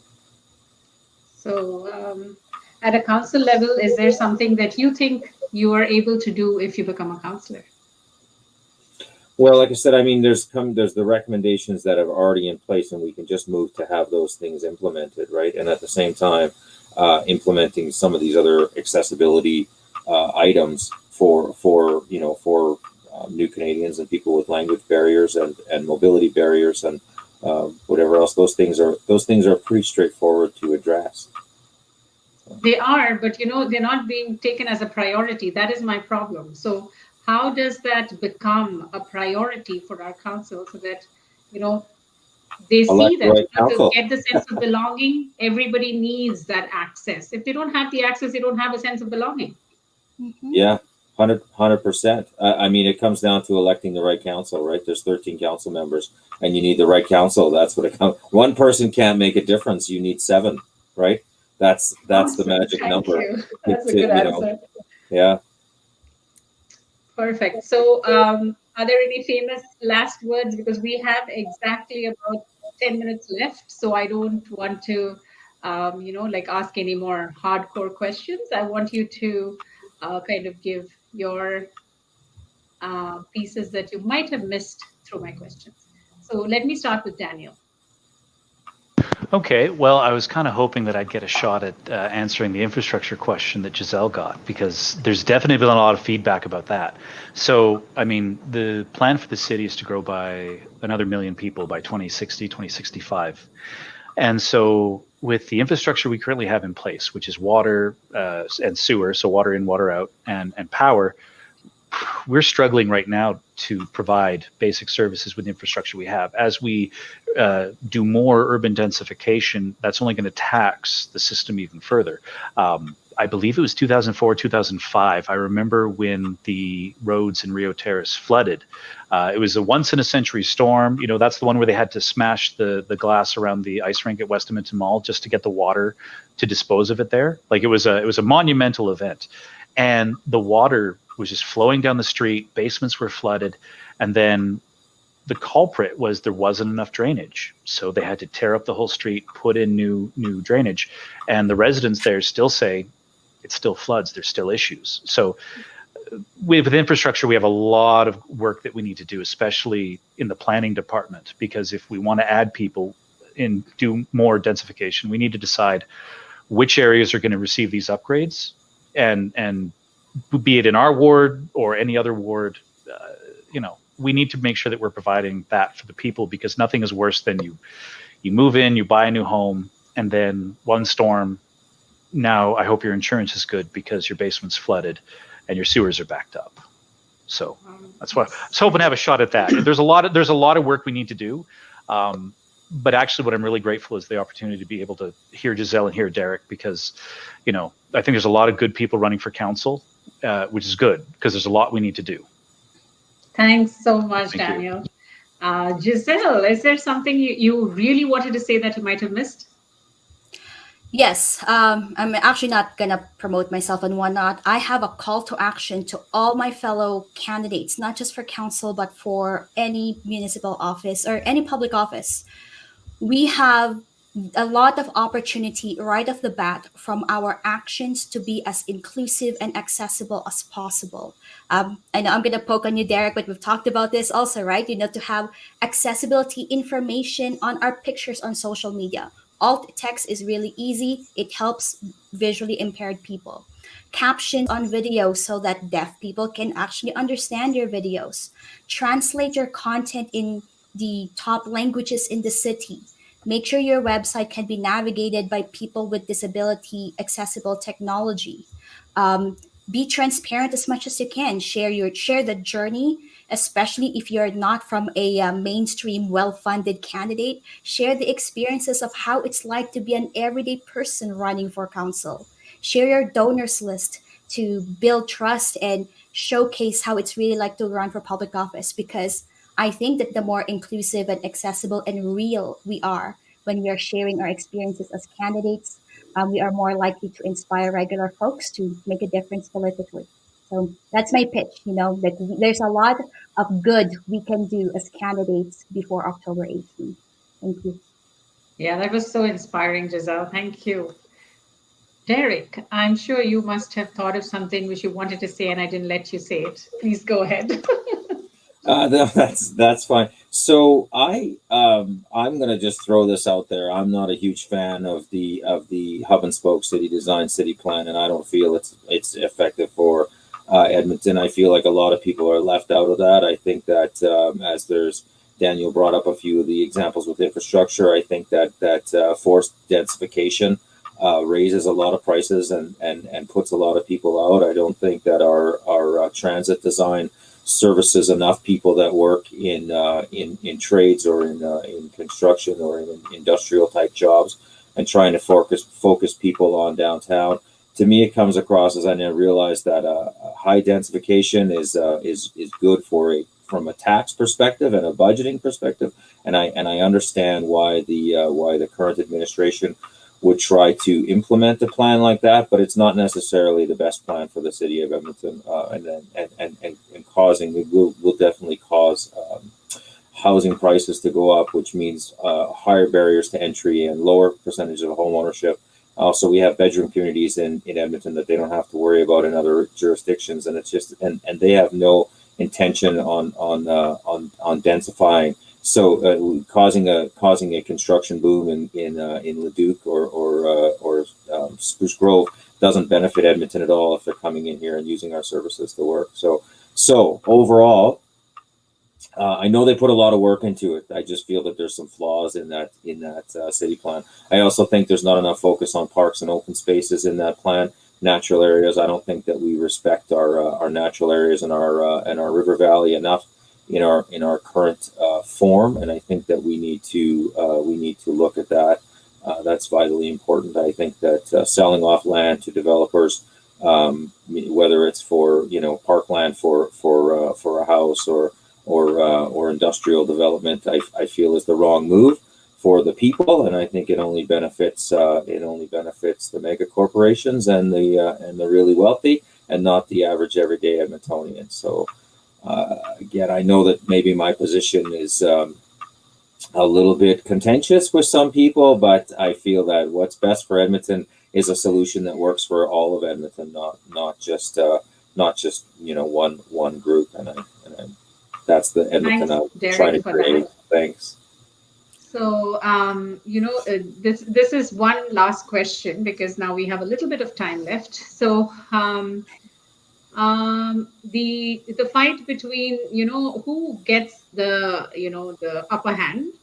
at a council level, is there something that you think you are able to do if you become a councillor? Well, like I said, I mean, there's the recommendations that are already in place, and we can just move to have those things implemented, right? And at the same time, implementing some of these other accessibility items for new Canadians and people with language barriers and mobility barriers and whatever else. Those things are pretty straightforward to address. They are, but they're not being taken as a priority. That is my problem. So how does that become a priority for our council, so that they see that to get the sense of belonging, everybody needs that access. If they don't have the access, they don't have a sense of belonging. Mm-hmm. Yeah. 100%. I mean, it comes down to electing the right council, right? There's 13 council members, and you need the right council. That's what it comes. One person can't make a difference. You need 7, right? That's Awesome. The magic Thank number. You. That's a good answer. Yeah. Perfect. So, are there any famous last words? Because we have exactly about 10 minutes left, so I don't want to, ask any more hardcore questions. I want you to kind of give your pieces that you might have missed through my questions. So let me start with Daniel. Okay, well, I was kind of hoping that I'd get a shot at answering the infrastructure question that Giselle got, because there's definitely been a lot of feedback about that. So, I mean, the plan for the city is to grow by another 1 million people by 2060, 2065. And so with the infrastructure we currently have in place, which is water and sewer, so water in, water out, and power, we're struggling right now to provide basic services with the infrastructure we have. As we do more urban densification, that's only going to tax the system even further. I believe it was 2004, 2005. I remember when the roads in Rio Terrace flooded. It was a once in a century storm. You know, that's the one where they had to smash the glass around the ice rink at West Edmonton Mall just to get the water to dispose of it there. Like it was a monumental event, and the water was just flowing down the street. Basements were flooded, and then the culprit was there wasn't enough drainage, so they had to tear up the whole street, put in new drainage, and the residents there still say it still floods. There's still issues. So with infrastructure, we have a lot of work that we need to do, especially in the planning department, because if we want to add people and do more densification, we need to decide which areas are going to receive these upgrades, and be it in our ward or any other ward, you know, we need to make sure that we're providing that for the people, because nothing is worse than you move in, you buy a new home, and then one storm, now I hope your insurance is good because your basement's flooded and your sewers are backed up. So that's why I was hoping to have a shot at that. There's a lot of work we need to do. But actually what I'm really grateful is the opportunity to be able to hear Giselle and hear Derek, because, you know, I think there's a lot of good people running for council, which is good because there's a lot we need to do. Thanks so much, Thank Daniel. Giselle, is there something you really wanted to say that you might have missed? Yes, I'm actually not gonna promote myself and whatnot. I have a call to action to all my fellow candidates, not just for council, but for any municipal office or any public office. We have a lot of opportunity right off the bat from our actions to be as inclusive and accessible as possible. I know I'm going to poke on you, Derek, but we've talked about this also, right? You know, to have accessibility information on our pictures on social media. Alt text is really easy. It helps visually impaired people. Captions on videos so that deaf people can actually understand your videos. Translate your content in the top languages in the city. Make sure your website can be navigated by people with disability accessible technology. Be transparent as much as you can. Share the journey, especially if you're not from a mainstream, well-funded candidate. Share the experiences of how it's like to be an everyday person running for council. Share your donors list to build trust and showcase how it's really like to run for public office, because I think that the more inclusive and accessible and real we are when we are sharing our experiences as candidates, we are more likely to inspire regular folks to make a difference politically. So that's my pitch. You know, that there's a lot of good we can do as candidates before October 18th. Thank you. Yeah, that was so inspiring, Giselle. Thank you. Derek, I'm sure you must have thought of something which you wanted to say and I didn't let you say it. Please go ahead. No, that's fine. So I'm gonna just throw this out there. I'm not a huge fan of the hub and spoke city design, city plan, and I don't feel it's effective for Edmonton. I feel like a lot of people are left out of that. I think that as there's Daniel brought up a few of the examples with infrastructure. I think that forced densification raises a lot of prices and puts a lot of people out. I don't think that our transit design services enough people that work in trades or in construction or in industrial type jobs, and trying to focus people on downtown. To me, it comes across as I now realize that high densification is good from a tax perspective and a budgeting perspective, and I understand why the current administration would try to implement a plan like that, but it's not necessarily the best plan for the city of Edmonton, and causing it will definitely cause housing prices to go up, which means higher barriers to entry and lower percentage of home ownership. Also, we have bedroom communities in Edmonton that they don't have to worry about in other jurisdictions, and it's just and they have no intention on densifying. So causing a construction boom in Leduc or Spruce Grove doesn't benefit Edmonton at all if they're coming in here and using our services to work. So overall, I know they put a lot of work into it. I just feel that there's some flaws in that city plan. I also think there's not enough focus on parks and open spaces in that plan. natural areas. I don't think that we respect our natural areas and our river valley enough in our current form, and I think that we need to look at that. That's vitally important. I think that selling off land to developers, whether it's for parkland for a house or industrial development, I feel is the wrong move for the people, and I think it only benefits the mega corporations and the really wealthy, and not the average everyday Edmontonian. So again, I know that maybe my position is a little bit contentious with some people, but I feel that what's best for Edmonton is a solution that works for all of Edmonton, not just one group, and that's the Edmonton Thanks, I'm Derek, trying to for create. that. Thanks. So, this is one last question, because now we have a little bit of time left. So, the fight between, who gets the upper hand.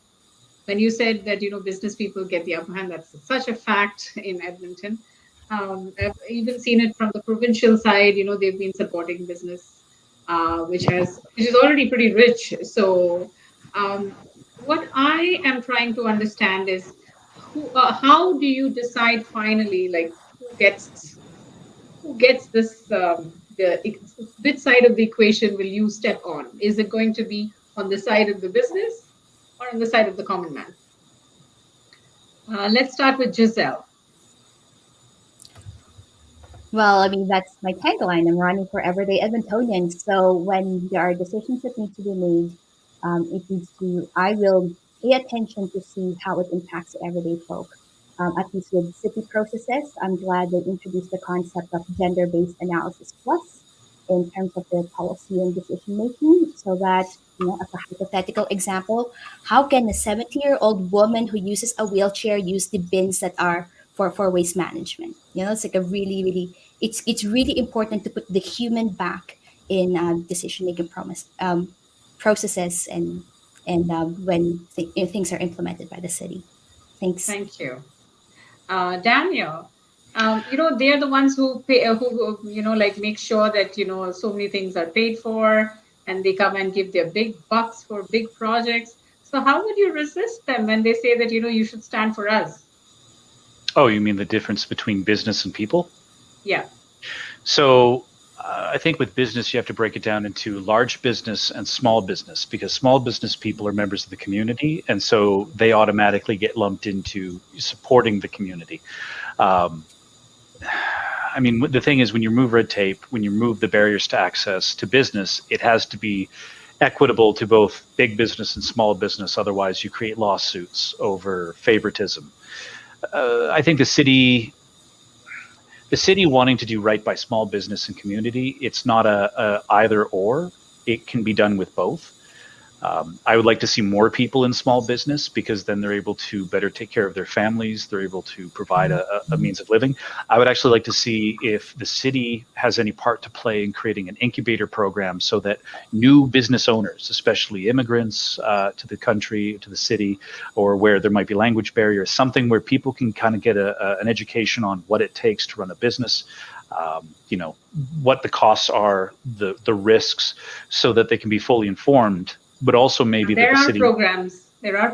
When you said that business people get the upper hand, that's such a fact in Edmonton. I've even seen it from the provincial side. They've been supporting business, which is already pretty rich. So, what I am trying to understand is how do you decide finally, like, who gets this, which side of the equation will you step on? Is it going to be on the side of the business or on the side of the common man? Let's start with Giselle. Well, I mean, that's my tagline. I'm running for everyday Edmontonians. So when there are decisions that need to be made, I will pay attention to see how it impacts the everyday folk. At least with city processes, I'm glad they introduced the concept of gender-based analysis plus in terms of their policy and decision making, so that, as a hypothetical example, how can a 70-year-old woman who uses a wheelchair use the bins that are for waste management? It's like a really, really, it's really important to put the human back in decision making processes and when things are implemented by the city. Thanks. Thank you. Daniel, they are the ones who pay, who like make sure that so many things are paid for, and they come and give their big bucks for big projects. So how would you resist them when they say that you should stand for us? Oh, you mean the difference between business and people? Yeah. So I think with business, you have to break it down into large business and small business, because small business people are members of the community, and so they automatically get lumped into supporting the community. I mean, the thing is, when you remove red tape, when you remove the barriers to access to business, it has to be equitable to both big business and small business. Otherwise, you create lawsuits over favoritism. I think the city wanting to do right by small business and community, it's not a either or. It can be done with both. I would like to see more people in small business, because then they're able to better take care of their families. They're able to provide a means of living. I would actually like to see if the city has any part to play in creating an incubator program, so that new business owners, especially immigrants to the country, to the city, or where there might be language barriers, something where people can kind of get an education on what it takes to run a business, what the costs are, the risks, so that they can be fully informed. But also maybe there that the are city...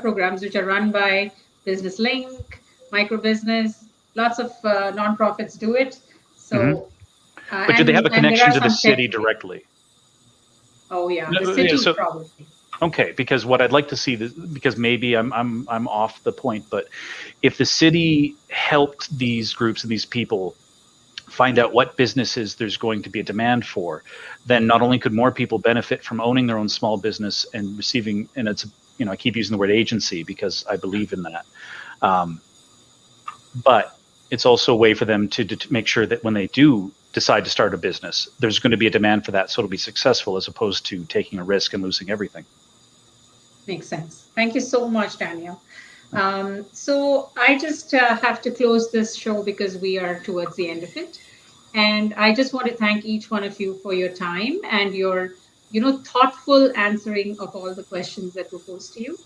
programs which are run by Business Link, Microbusiness. Lots of nonprofits do it. So, but do they have a connection to the city directly? Oh yeah, the city probably. Okay, because what I'd like to see, because maybe I'm off the point, but if the city helped these groups and these people find out what businesses there's going to be a demand for, then not only could more people benefit from owning their own small business and receiving, and it's, I keep using the word agency because I believe in that, but it's also a way for them to make sure that when they do decide to start a business, there's going to be a demand for that, so it'll be successful, as opposed to taking a risk and losing everything. Makes sense. Thank you so much, Daniel. So I just have to close this show because we are towards the end of it. And I just want to thank each one of you for your time and your, thoughtful answering of all the questions that were posed to you.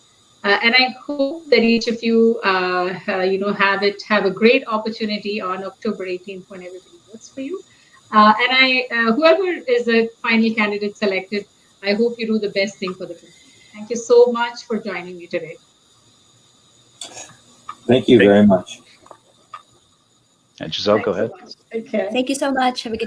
And I hope that each of you, have a great opportunity on October 18th when everything votes for you. And whoever is a final candidate selected, I hope you do the best thing for the country. Thank you so much for joining me today. Thank you very much. And Giselle, go Thanks so ahead. much. Take care. Thank you so much. Have a good night.